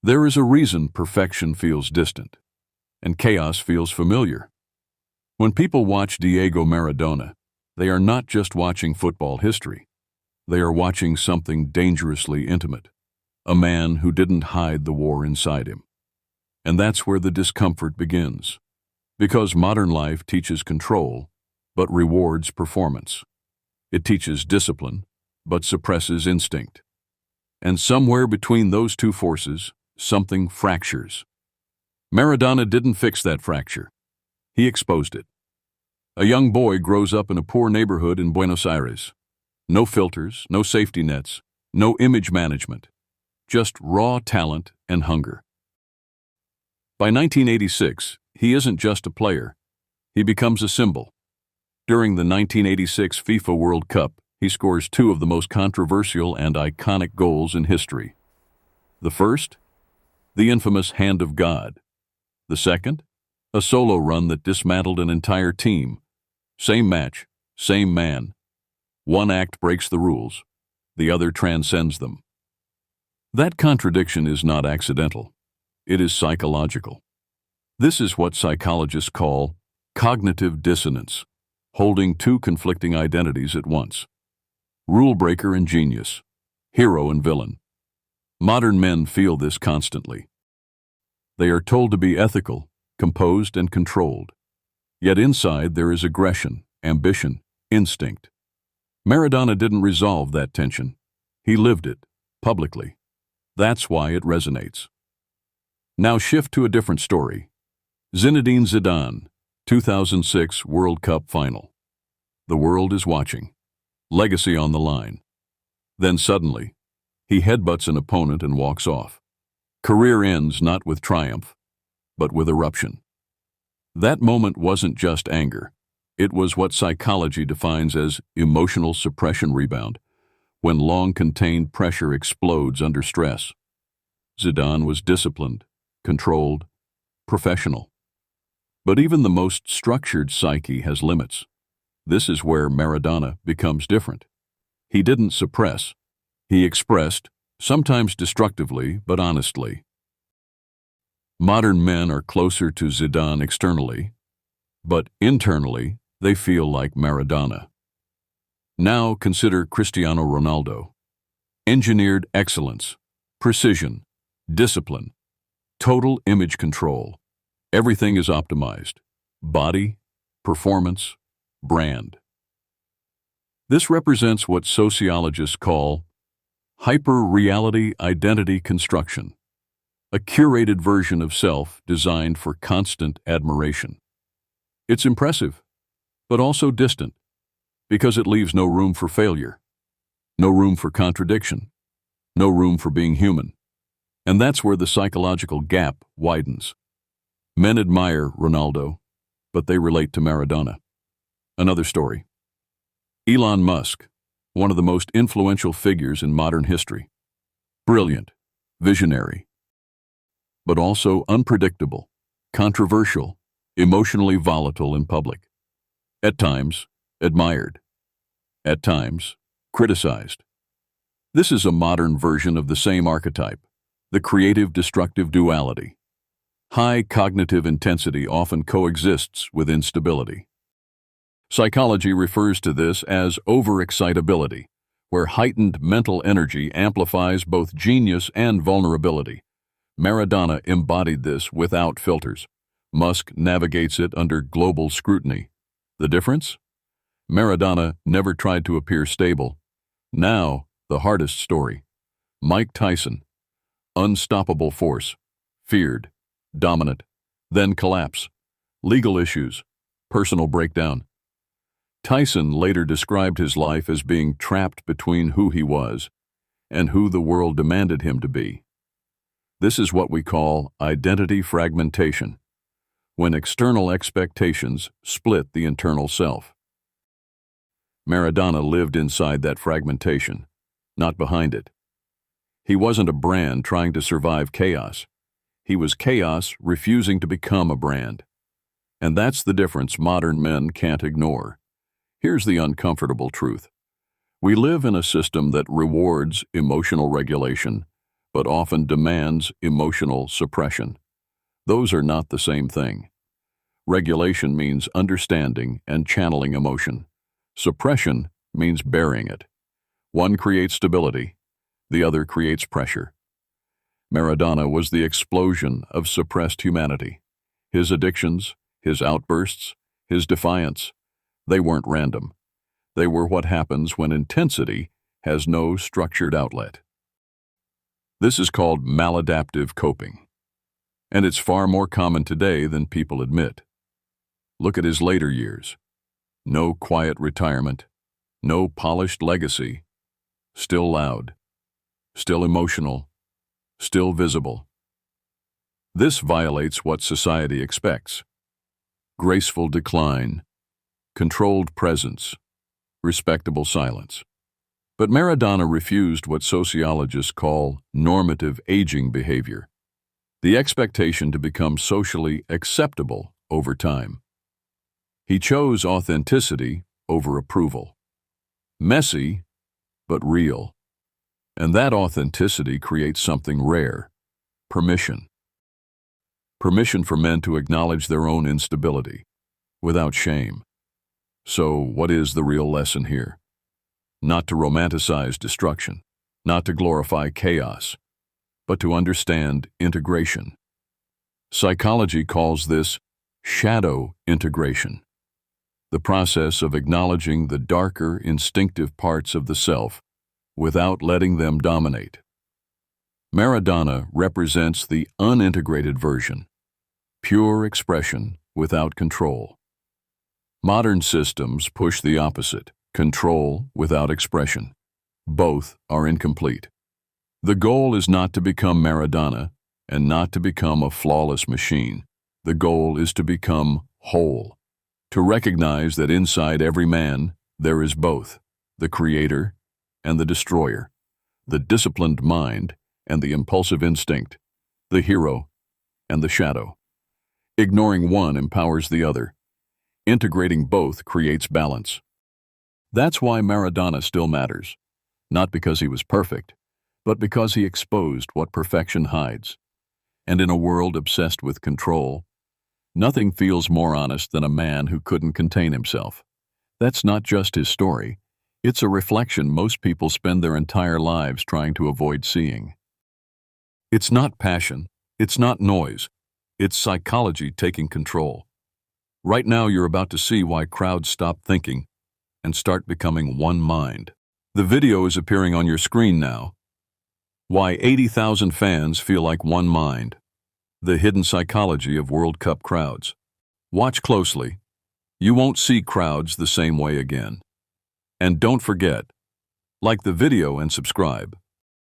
There is a reason perfection feels distant, and chaos feels familiar. When people watch Diego Maradona, they are not just watching football history. They are watching something dangerously intimate, a man who didn't hide the war inside him. And that's where the discomfort begins, because modern life teaches control, but rewards performance. It teaches discipline, but suppresses instinct. And somewhere between those two forces, something fractures. Maradona didn't fix that fracture. He exposed it. A young boy grows up in a poor neighborhood in Buenos Aires. No filters, no safety nets, no image management. Just raw talent and hunger. By 1986, he isn't just a player. He becomes a symbol. During the 1986 FIFA World Cup, he scores two of the most controversial and iconic goals in history. The first? The infamous Hand of God. The second? A solo run that dismantled an entire team. Same match, same man. One act breaks the rules, the other transcends them. That contradiction is not accidental. It is psychological. This is what psychologists call cognitive dissonance, holding two conflicting identities at once. Rule breaker and genius, hero and villain. Modern men feel this constantly. They are told to be ethical, composed, and controlled. Yet inside there is aggression, ambition, instinct. Maradona didn't resolve that tension. He lived it, publicly. That's why it resonates. Now shift to a different story. Zinedine Zidane, 2006 World Cup Final. The world is watching. Legacy on the line. Then suddenly, he headbutts an opponent and walks off. Career ends not with triumph, but with eruption. That moment wasn't just anger. It was what psychology defines as emotional suppression rebound, when long-contained pressure explodes under stress. Zidane was disciplined, controlled, professional. But even the most structured psyche has limits. This is where Maradona becomes different. He didn't suppress. He expressed, sometimes destructively but honestly. Modern men are closer to Zidane externally, but internally they feel like Maradona. Now consider Cristiano Ronaldo. Engineered excellence, precision, discipline, total image control. Everything is optimized. Body, performance, brand. This represents what sociologists call hyper-reality identity construction, a curated version of self designed for constant admiration. It's impressive, but also distant, because it leaves no room for failure, no room for contradiction, no room for being human. And that's where the psychological gap widens. Men admire Ronaldo, but they relate to Maradona. Another story. Elon Musk, one of the most influential figures in modern history. Brilliant, visionary, but also unpredictable, controversial, emotionally volatile in public. At times, admired. At times, criticized. This is a modern version of the same archetype, the creative-destructive duality. High cognitive intensity often coexists with instability. Psychology refers to this as overexcitability, where heightened mental energy amplifies both genius and vulnerability. Maradona embodied this without filters. Musk navigates it under global scrutiny. The difference? Maradona never tried to appear stable. Now, the hardest story. Mike Tyson. Unstoppable force. Feared. Dominant. Then collapse. Legal issues. Personal breakdown. Tyson later described his life as being trapped between who he was and who the world demanded him to be. This is what we call identity fragmentation, when external expectations split the internal self. Maradona lived inside that fragmentation, not behind it. He wasn't a brand trying to survive chaos. He was chaos refusing to become a brand. And that's the difference modern men can't ignore. Here's the uncomfortable truth. We live in a system that rewards emotional regulation, but often demands emotional suppression. Those are not the same thing. Regulation means understanding and channeling emotion. Suppression means burying it. One creates stability, the other creates pressure. Maradona was the explosion of suppressed humanity. His addictions, his outbursts, his defiance, they weren't random. They were what happens when intensity has no structured outlet. This is called maladaptive coping, and it's far more common today than people admit. Look at his later years. No quiet retirement, no polished legacy, still loud, still emotional, still visible. This violates what society expects. Graceful decline, controlled presence, respectable silence. But Maradona refused what sociologists call normative aging behavior, the expectation to become socially acceptable over time. He chose authenticity over approval. Messy, but real. And that authenticity creates something rare: permission. Permission for men to acknowledge their own instability, without shame. So, what is the real lesson here? Not to romanticize destruction, not to glorify chaos, but to understand integration. Psychology calls this shadow integration, the process of acknowledging the darker, instinctive parts of the self without letting them dominate. Maradona represents the unintegrated version, pure expression without control. Modern systems push the opposite, control without expression. Both are incomplete. The goal is not to become Maradona and not to become a flawless machine. The goal is to become whole, to recognize that inside every man there is both, the creator and the destroyer, the disciplined mind and the impulsive instinct, the hero and the shadow. Ignoring one empowers the other. Integrating both creates balance. That's why Maradona still matters, not because he was perfect, but because he exposed what perfection hides. And in a world obsessed with control, nothing feels more honest than a man who couldn't contain himself. That's not just his story. It's a reflection most people spend their entire lives trying to avoid seeing. It's not passion. It's not noise. It's psychology taking control. Right now, you're about to see why crowds stop thinking and start becoming one mind. The video is appearing on your screen now. Why 80,000 fans feel like one mind. The hidden psychology of World Cup crowds. Watch closely. You won't see crowds the same way again. And don't forget, like the video and subscribe.